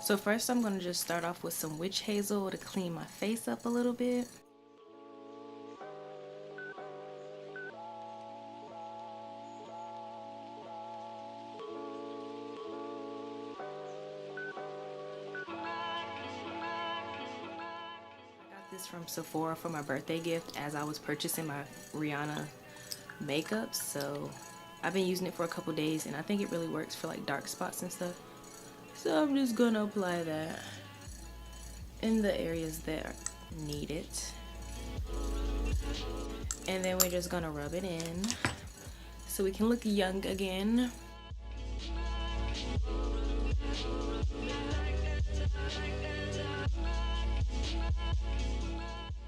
So first I'm going to just start off with some witch hazel to clean my face up a little bit. I got this from Sephora for my birthday gift as I was purchasing my Rihanna makeup, so I've been using it for a couple days and I think it really works for like dark spots and stuff. So I'm just gonna apply that in the areas that need it. And then we're just gonna rub it in so we can look young again.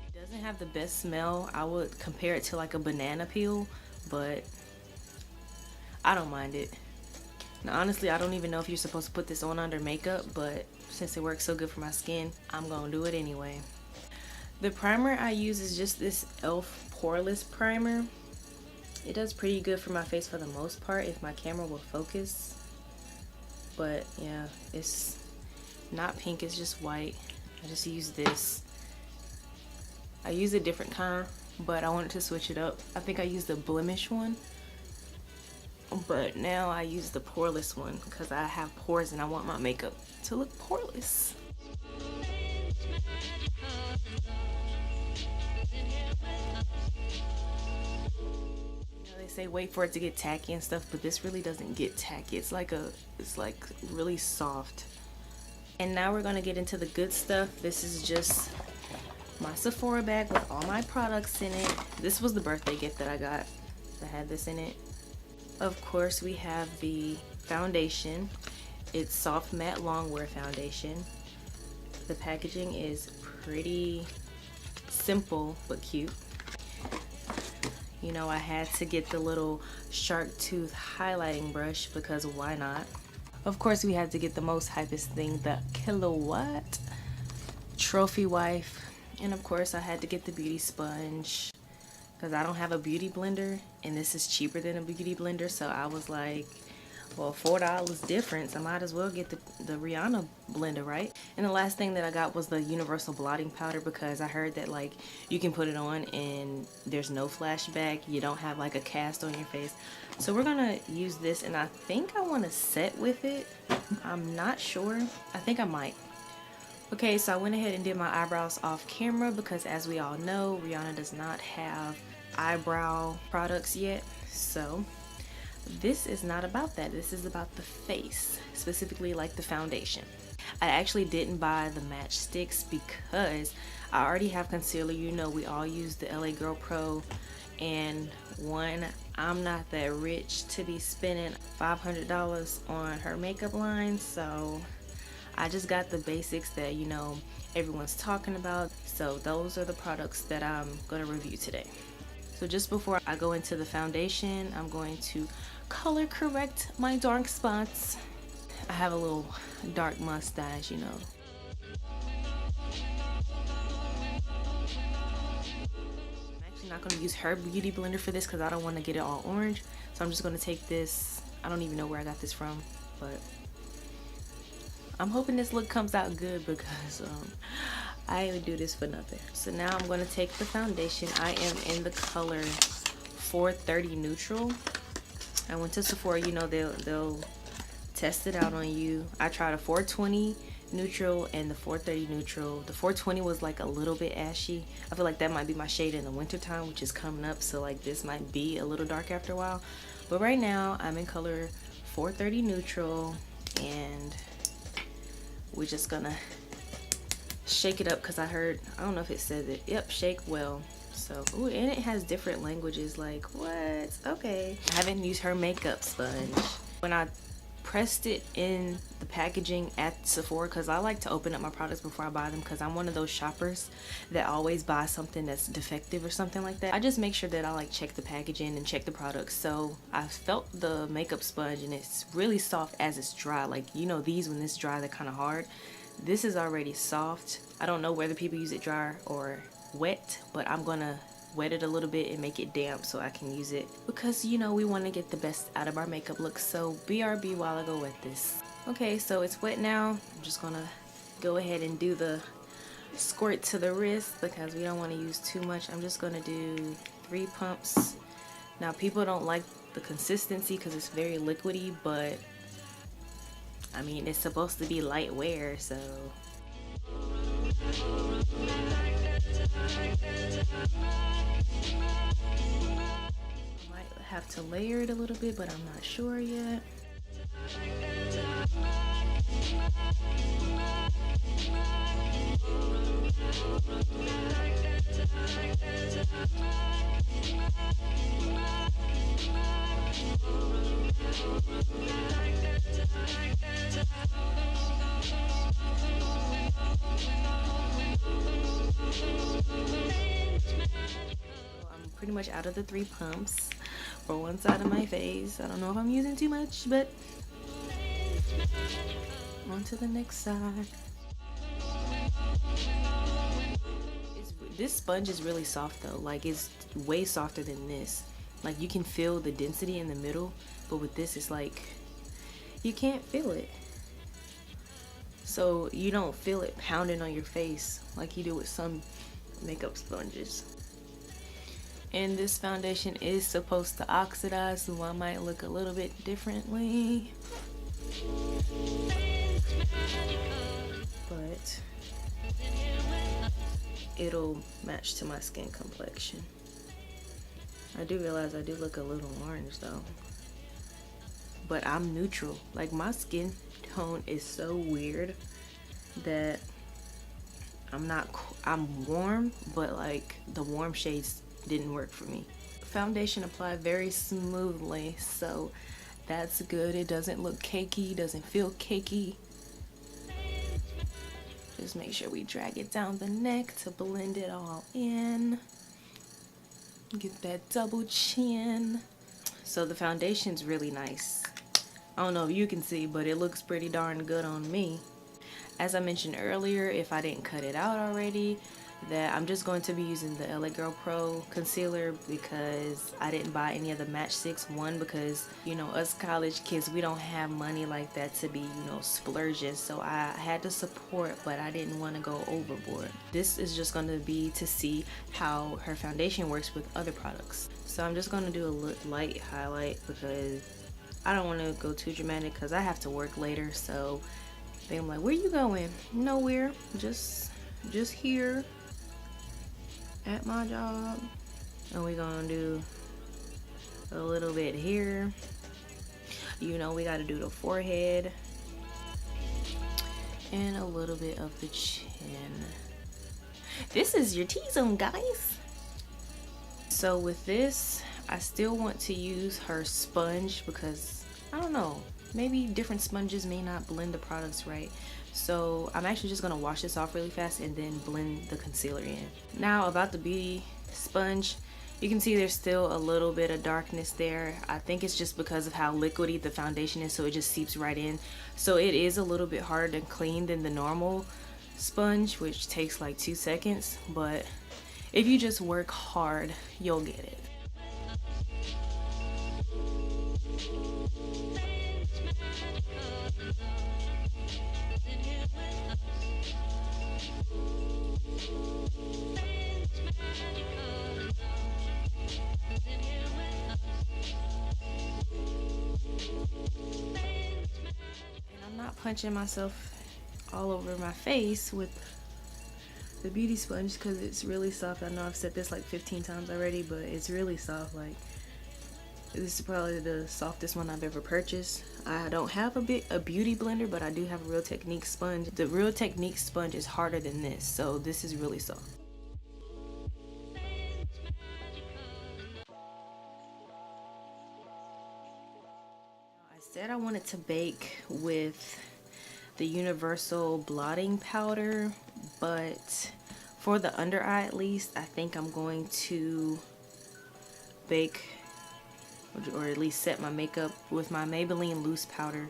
It doesn't have the best smell. I would compare it to like a banana peel, but I don't mind it. Now honestly, I don't even know if you're supposed to put this on under makeup, but since it works so good for my skin, I'm gonna do it anyway. The primer I use is just this e.l.f. Poreless Primer. It does pretty good for my face for the most part if my camera will focus. But yeah, it's not pink, it's just white. I just use this. I use a different kind, but I wanted to switch it up. I think I used the blemish one, but now I use the poreless one because I have pores and I want my makeup to look poreless. They say wait for it to get tacky and stuff, but this really doesn't get tacky. It's like really soft. And now we're gonna get into the good stuff. This is just my Sephora bag with all my products in it. This was the birthday gift that I got that had this in it. Of course, we have the foundation. It's soft matte longwear foundation. The packaging is pretty simple but cute. You know, I had to get the little shark tooth highlighting brush because why not? Of course, we had to get the most hypest thing, the Kilowatt Trophy Wife. And of course, I had to get the beauty sponge because I don't have a beauty blender and this is cheaper than a beauty blender. So I was like, well, $4 difference, I might as well get the Rihanna blender, right? And the last thing that I got was the universal blotting powder because I heard that like you can put it on and there's no flashback, you don't have like a cast on your face. So we're gonna use this and I think I want to set with it. I'm not sure. I think I might. Okay, so I went ahead and did my eyebrows off camera because as we all know, Rihanna does not have eyebrow products yet. So this is not about that. This is about the face, specifically like the foundation. I actually didn't buy the matchsticks because I already have concealer. You know, we all use the LA Girl Pro, and one, I'm not that rich to be spending $500 on her makeup line, so I just got the basics that, you know, everyone's talking about. So those are the products that I'm going to review today. So just before I go into the foundation, I'm going to color correct my dark spots. I have a little dark mustache, you know. I'm actually not going to use her beauty blender for this because I don't want to get it all orange. So I'm just going to take this. I don't even know where I got this from, but I'm hoping this look comes out good because I didn't do this for nothing. So now I'm going to take the foundation. I am in the color 430 Neutral. I went to Sephora, you know, they'll test it out on you. I tried a 420 Neutral and the 430 Neutral. The 420 was like a little bit ashy. I feel like that might be my shade in the winter time, which is coming up, so like this might be a little dark after a while. But right now I'm in color 430 Neutral and we're just gonna shake it up because I don't know if it says it. Yep, shake well. So, ooh, and it has different languages, like what? Okay. I haven't used her makeup sponge. When I pressed it in the packaging at Sephora, because I like to open up my products before I buy them, because I'm one of those shoppers that always buy something that's defective or something like that. I just make sure that I like check the packaging and check the products. So I felt the makeup sponge and it's really soft as it's dry. Like, you know, these when it's dry they're kind of hard. This is already soft. I don't know whether people use it dry or wet, but I'm gonna wet it a little bit and make it damp so I can use it, because you know we want to get the best out of our makeup look. So BRB while I go wet this. Okay, so it's wet now. I'm just gonna go ahead and do the squirt to the wrist because we don't want to use too much. I'm just gonna do 3 pumps. Now people don't like the consistency because it's very liquidy, but I mean it's supposed to be light wear, so might have to layer it a little bit, but I'm not sure yet. I'm pretty much out of the 3 pumps for one side of my face. I don't know if I'm using too much, but on to the next side. This sponge is really soft though. Like, it's way softer than this. Like, you can feel the density in the middle, but with this it's like you can't feel it. So you don't feel it pounding on your face like you do with some makeup sponges. And this foundation is supposed to oxidize, so I might look a little bit differently. But it'll match to my skin complexion. I do realize I do look a little orange though. But I'm neutral. Like, my skin tone is so weird that I'm warm, but like the warm shades didn't work for me. Foundation applied very smoothly, so that's good. It doesn't look cakey, doesn't feel cakey. Just make sure we drag it down the neck to blend it all in. Get that double chin. So the foundation's really nice. I don't know if you can see, but it looks pretty darn good on me. As I mentioned earlier, if I didn't cut it out already, that I'm just going to be using the LA Girl Pro concealer because I didn't buy any of the matchsticks. One, because you know, us college kids, we don't have money like that to be, you know, splurging, so I had to support, but I didn't want to go overboard. This is just going to be to see how her foundation works with other products. So I'm just going to do a light highlight because I don't want to go too dramatic because I have to work later. So then I'm like, where you going? Nowhere, just here at my job. And we're gonna do a little bit here. You know, we got to do the forehead and a little bit of the chin. This is your T-zone, guys. So with this, I still want to use her sponge because I don't know, maybe different sponges may not blend the products right. So I'm actually just gonna wash this off really fast and then blend the concealer in. Now about the beauty sponge, you can see there's still a little bit of darkness there. I think it's just because of how liquidy the foundation is, so it just seeps right in. So it is a little bit harder to clean than the normal sponge, which takes like 2 seconds, but if you just work hard, you'll get it. Punching myself all over my face with the beauty sponge because it's really soft. I know I've said this like 15 times already, but it's really soft. Like, this is probably the softest one I've ever purchased. I don't have a beauty blender, but I do have a Real Technique sponge. The Real Technique sponge is harder than this, so this is really soft. I said I wanted to bake with the Universal Blotting Powder, but for the under eye at least, I think I'm going to bake or at least set my makeup with my Maybelline loose powder.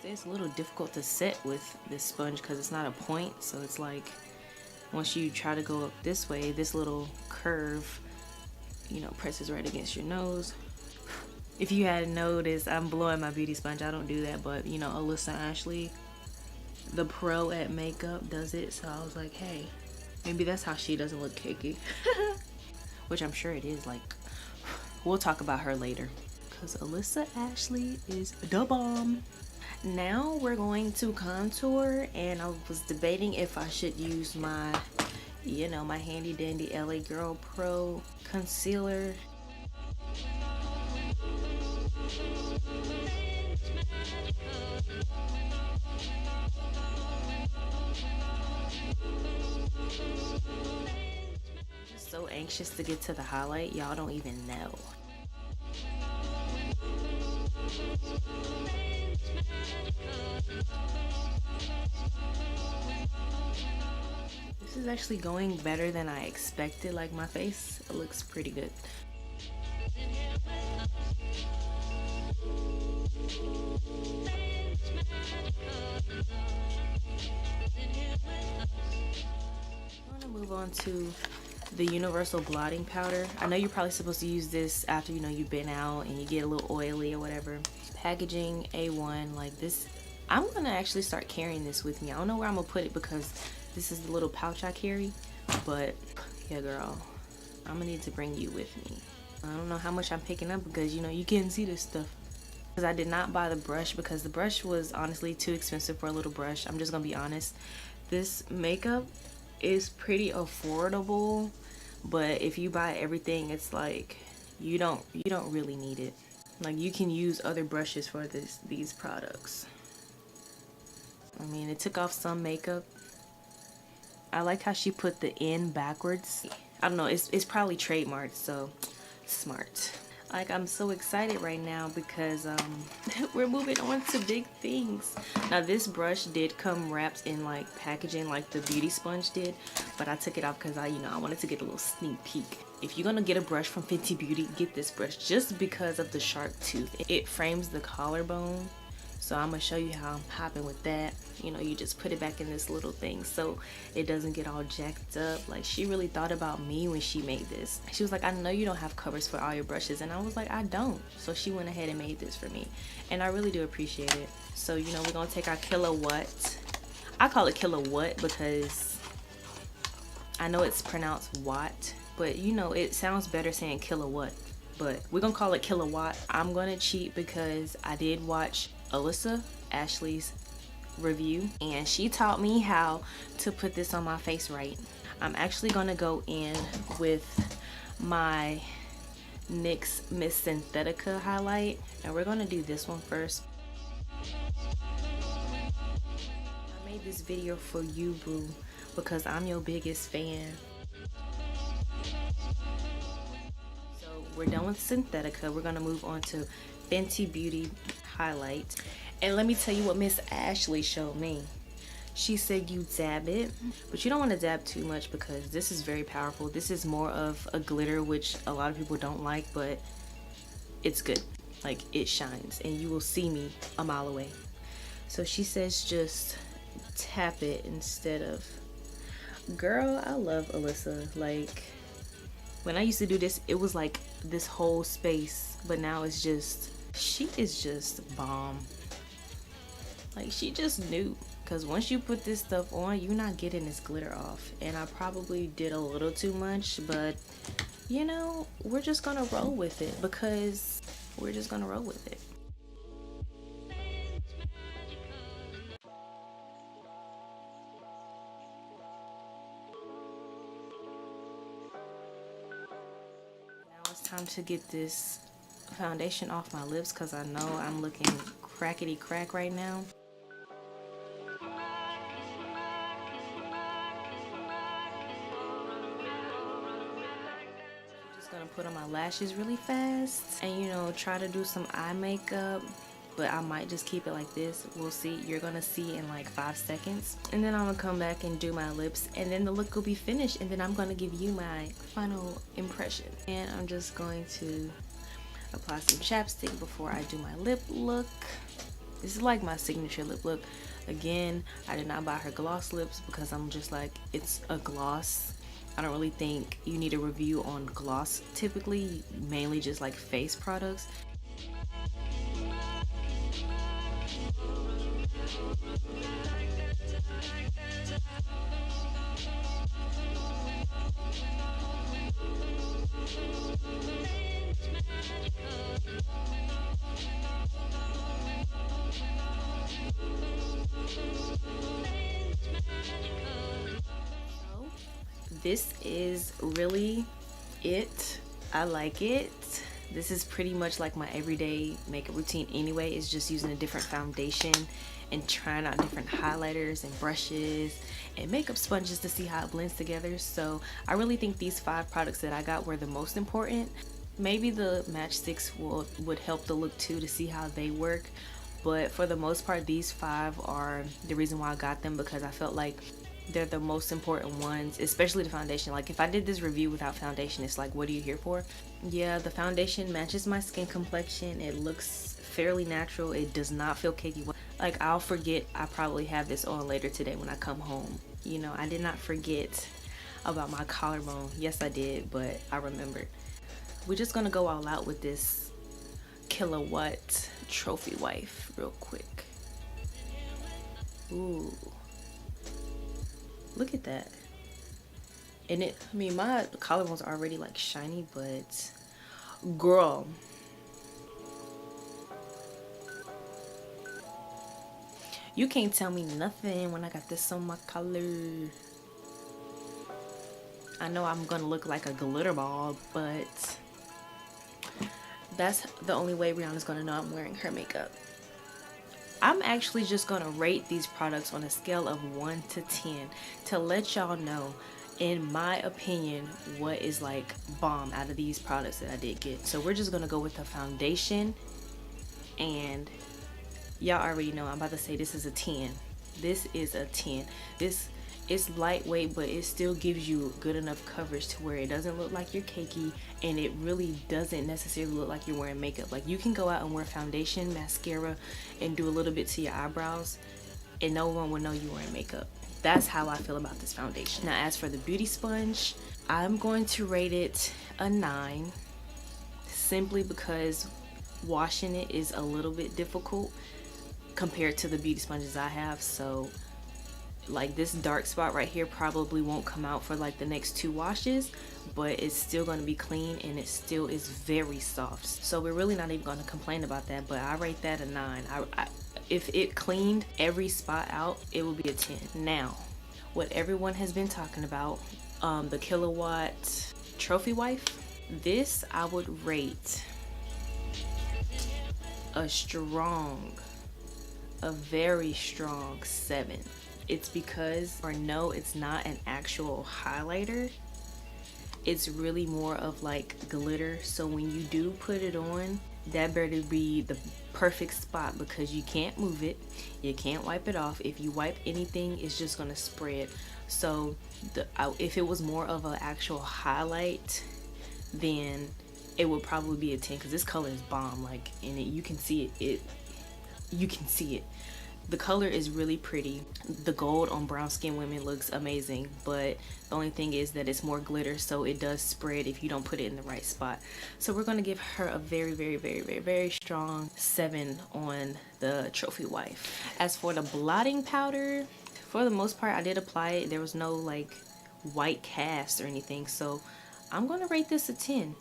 It's a little difficult to set with this sponge because it's not a point, so it's like once you try to go up this way, this little curve, you know, presses right against your nose. If you hadn't noticed, I'm blowing my beauty sponge. I don't do that, but you know, Alyssa Ashley, the pro at makeup, does it, so I was like, hey, maybe that's how she doesn't look cakey. Which I'm sure it is. Like, we'll talk about her later because Alyssa Ashley is the bomb. Now we're going to contour, and I was debating if I should use my, you know, my handy dandy LA Girl Pro Concealer. I'm just so anxious to get to the highlight, y'all don't even know. This is actually going better than I expected. Like, my face looks pretty good. I'm gonna move on to the Universal Blotting Powder. I know you're probably supposed to use this after, you know, you've been out and you get a little oily or whatever. Packaging A1, like this. I'm gonna actually start carrying this with me. I don't know where I'm gonna put it because this is the little pouch I carry, but yeah, girl, I'm gonna need to bring you with me. I don't know how much I'm picking up because, you know, you can't see this stuff. Because I did not buy the brush because the brush was honestly too expensive for a little brush. I'm just gonna be honest. This makeup is pretty affordable, but if you buy everything, it's like you don't really need it. Like, you can use other brushes for these products. I mean, it took off some makeup. I like how she put the N backwards. I don't know, it's probably trademarked, so smart. Like, I'm so excited right now because we're moving on to big things. Now, this brush did come wrapped in like packaging like the beauty sponge did, but I took it off because I wanted to get a little sneak peek. If you're gonna get a brush from Fenty Beauty, get this brush just because of the sharp tooth. It frames the collarbone, so I'm gonna show you how I'm hopping with that. You know, you just put it back in this little thing so it doesn't get all jacked up. Like, she really thought about me when she made this. She was like, I know you don't have covers for all your brushes, and I was like, I don't. So she went ahead and made this for me, and I really do appreciate it. So, you know, we're gonna take our kilowatt. I call it kilowatt because I know it's pronounced watt, but you know, it sounds better saying kilowatt, but we're gonna call it kilowatt. I'm gonna cheat because I did watch Alyssa Ashley's review and she taught me how to put this on my face right. I'm actually gonna go in with my NYX Miss Synthetica highlight, and we're gonna do this one first. I made this video for you, boo, because I'm your biggest fan. So we're done with Synthetica. We're gonna move on to Fenty Beauty highlight. And let me tell you what Miss Ashley showed me. She said you dab it, but you don't want to dab too much because this is very powerful. This is more of a glitter, which a lot of people don't like, but it's good. Like, it shines and you will see me a mile away. So she says just tap it instead of... Girl, I love Alyssa. Like, when I used to do this, it was like this whole space, but now it's just... She is just bomb. Like, she just knew, because once you put this stuff on, you're not getting this glitter off. And I probably did a little too much, but you know, we're just gonna roll with it because we're just gonna roll with it. Now it's time to get this foundation off my lips because I know I'm looking crackety crack right now. just gonna put on my lashes really fast and, you know, try to do some eye makeup, but I might just keep it like this. We'll see. You're gonna see in like 5 seconds, and then I'm gonna come back and do my lips, and then the look will be finished, and then I'm gonna give you my final impression. And I'm just going to apply some chapstick before I do my lip look. This is like my signature lip look. Again, I did not buy her gloss lips because I'm just like, it's a gloss. I don't really think you need a review on gloss typically, mainly just like face products. This is really it. I like it. This is pretty much like my everyday makeup routine anyway. It's just using a different foundation and trying out different highlighters and brushes and makeup sponges to see how it blends together. So I really think these 5 products that I got were the most important. Maybe the matchsticks would help the look too, to see how they work. But for the most part, these 5 are the reason why I got them, because I felt like they're the most important ones, especially the foundation. Like if I did this review without foundation, it's like, what are you here for? Yeah, the foundation matches my skin complexion. It looks fairly natural. It does not feel cakey. Like I'll forget I probably have this on later today when I come home. You know, I did not forget about my collarbone. Yes, I did, but I remembered. We're just gonna go all out with this Kilowatt Trophy Wife real quick. Ooh. Look at that. And it, I mean, my collarbone's already like shiny, but girl, you can't tell me nothing when I got this on my collar. I know I'm gonna look like a glitter ball, but that's the only way Rihanna's gonna know I'm wearing her makeup. I'm actually just gonna rate these products on a scale of 1 to 10 to let y'all know, in my opinion, what is like bomb out of these products that I did get. So we're just gonna go with the foundation, and y'all already know I'm about to say this is a 10. This is a 10. This is lightweight, but it still gives you good enough coverage to where it doesn't look like you're cakey, and it really doesn't necessarily look like you're wearing makeup. Like you can go out and wear foundation, mascara, and do a little bit to your eyebrows, and no one will know you're wearing makeup. That's how I feel about this foundation. Now as for the beauty sponge, I'm going to rate it a 9, simply because washing it is a little bit difficult compared to the beauty sponges I have. So like this dark spot right here probably won't come out for like the next 2 washes, but it's still going to be clean, and it still is very soft. So we're really not even going to complain about that, but I rate that a 9. If it cleaned every spot out, it would be a 10. Now, what everyone has been talking about, the Kilowatt Trophy Wife, this I would rate a very strong 7. It's because, or no, it's not an actual highlighter. It's really more of like glitter. So when you do put it on, that better be the perfect spot, because you can't move it, you can't wipe it off. If you wipe anything, it's just gonna spread. So if it was more of an actual highlight, then it would probably be a 10, because this color is bomb. Like in it, you can see it. You can see it. The color is really pretty. The gold on brown skin women looks amazing, but the only thing is that it's more glitter, so it does spread if you don't put it in the right spot. So we're gonna give her a very, very, very, very, very strong 7 on the Trophy Wife. As for the blotting powder, for the most part I did apply it. There was no like white cast or anything, so I'm gonna rate this a 10.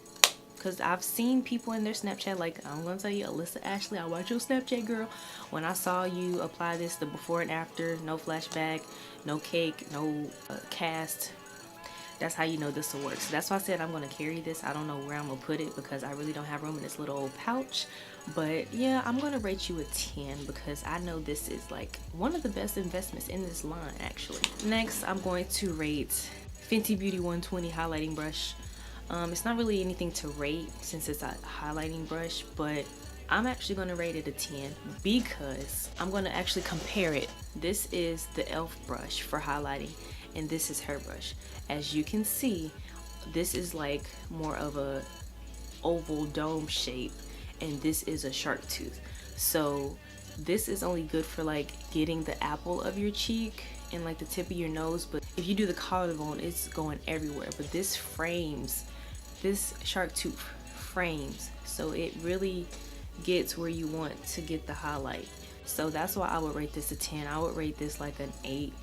Because I've seen people in their Snapchat, like I'm gonna tell you, Alyssa Ashley, I watch your Snapchat, girl. When I saw you apply this, the before and after, no flashback, no cake, no cast, that's how you know this will work. So that's why I said I'm gonna carry this. I don't know where I'm gonna put it because I really don't have room in this little old pouch. But yeah, I'm gonna rate you a 10 because I know this is like one of the best investments in this line actually. Next, I'm going to rate Fenty Beauty 120 highlighting brush. It's not really anything to rate since it's a highlighting brush, but I'm actually going to rate it a 10 because I'm going to actually compare it. This is the e.l.f. brush for highlighting, and this is her brush. As you can see, this is like more of a oval dome shape, and this is a shark tooth. So this is only good for like getting the apple of your cheek and like the tip of your nose, but if you do the collarbone, it's going everywhere. But this frames, this shark tooth frames, so it really gets where you want to get the highlight. So that's why I would rate this a 10. I would rate this like an 8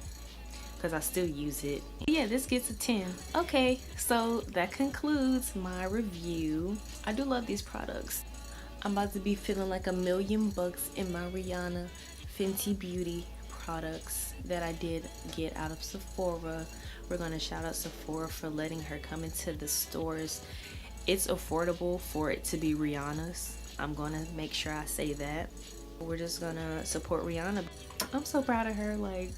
because I still use it. Yeah, this gets a 10. Okay, so that concludes my review. I do love these products. I'm about to be feeling like $1,000,000 in my Rihanna Fenty Beauty products that I did get out of Sephora. We're gonna shout out Sephora for letting her come into the stores. It's affordable for it to be Rihanna's. I'm gonna make sure I say that. We're just gonna support Rihanna. I'm so proud of her. Like,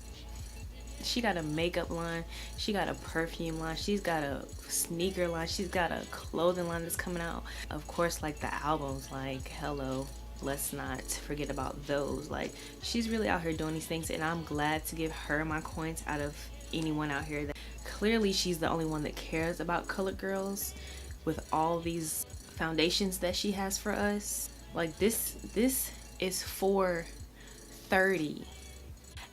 she got a makeup line, she got a perfume line, she's got a sneaker line, she's got a clothing line that's coming out. Of course, like the albums, like hello, let's not forget about those. Like, she's really out here doing these things, and I'm glad to give her my coins out of anyone out here. That clearly she's the only one that cares about colored girls with all these foundations that she has for us. Like, this is for 30,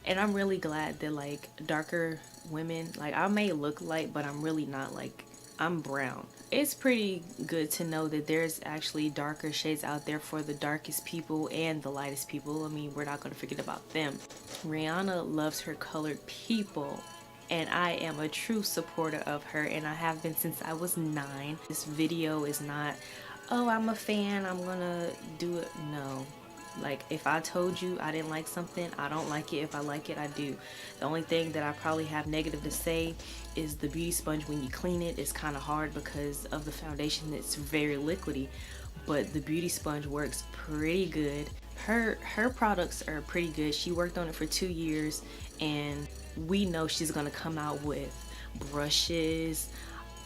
and I'm really glad that like darker women, like I may look light but I'm really not. Like, I'm brown. It's pretty good to know that there's actually darker shades out there for the darkest people and the lightest people. I mean, we're not going to forget about them. Rihanna loves her colored people, and I am a true supporter of her, and I have been since I was 9. This video is not, oh, I'm a fan, I'm gonna do it. No. Like, if I told you I didn't like something, I don't like it. If I like it, I do. The only thing that I probably have negative to say is the beauty sponge. When you clean it, it's kind of hard because of the foundation. It's very liquidy, but the beauty sponge works pretty good. Her products are pretty good. She worked on it for 2 years, and we know she's gonna come out with brushes,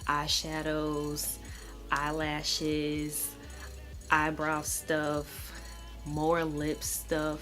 eyeshadows, eyelashes, eyebrow stuff, more lip stuff,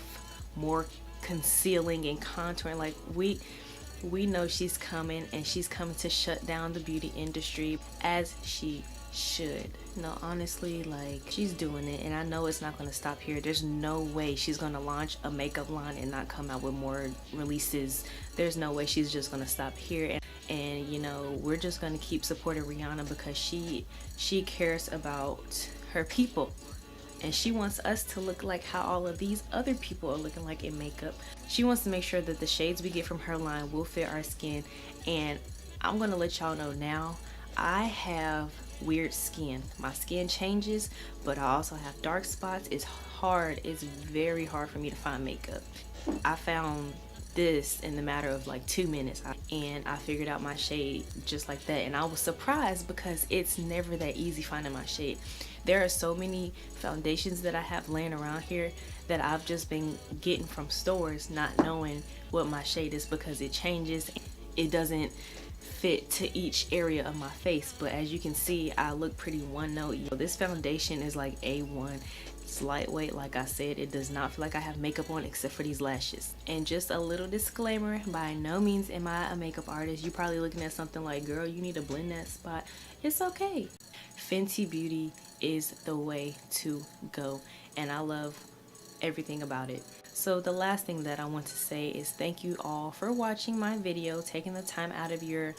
more concealing and contouring. Like, we know she's coming, and she's coming to shut down the beauty industry, as she should. No, honestly, like, she's doing it, and I know it's not going to stop here. There's no way she's going to launch a makeup line and not come out with more releases. There's no way she's just going to stop here. And you know, we're just going to keep supporting Rihanna because she cares about her people, and she wants us to look like how all of these other people are looking like in makeup. She wants to make sure that the shades we get from her line will fit our skin. And I'm gonna let y'all know now, I have weird skin. My skin changes, but I also have dark spots. It's hard, it's very hard for me to find makeup. I found this in the matter of like 2 minutes, and I figured out my shade just like that. And I was surprised because it's never that easy finding my shade. There are so many foundations that I have laying around here that I've just been getting from stores, not knowing what my shade is because it changes. It doesn't fit to each area of my face, but as you can see, I look pretty one note. This foundation is like A1. It's lightweight, like I said. It does not feel like I have makeup on except for these lashes. And just a little disclaimer, by no means am I a makeup artist. You're probably looking at something like, girl, you need to blend that spot. It's okay. Fenty Beauty is the way to go, and I love everything about it. So the last thing that I want to say is thank you all for watching my video, taking the time out of your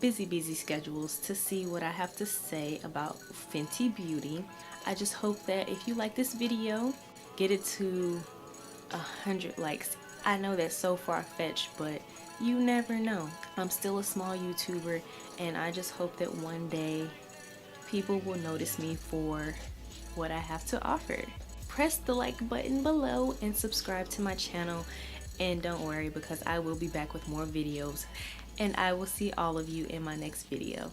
busy schedules to see what I have to say about Fenty Beauty. I just hope that if you like this video, get it to 100 likes. I know that's so far-fetched, but you never know. I'm still a small YouTuber, and I just hope that one day people will notice me for what I have to offer. Press the like button below and subscribe to my channel, and don't worry because I will be back with more videos, and I will see all of you in my next video.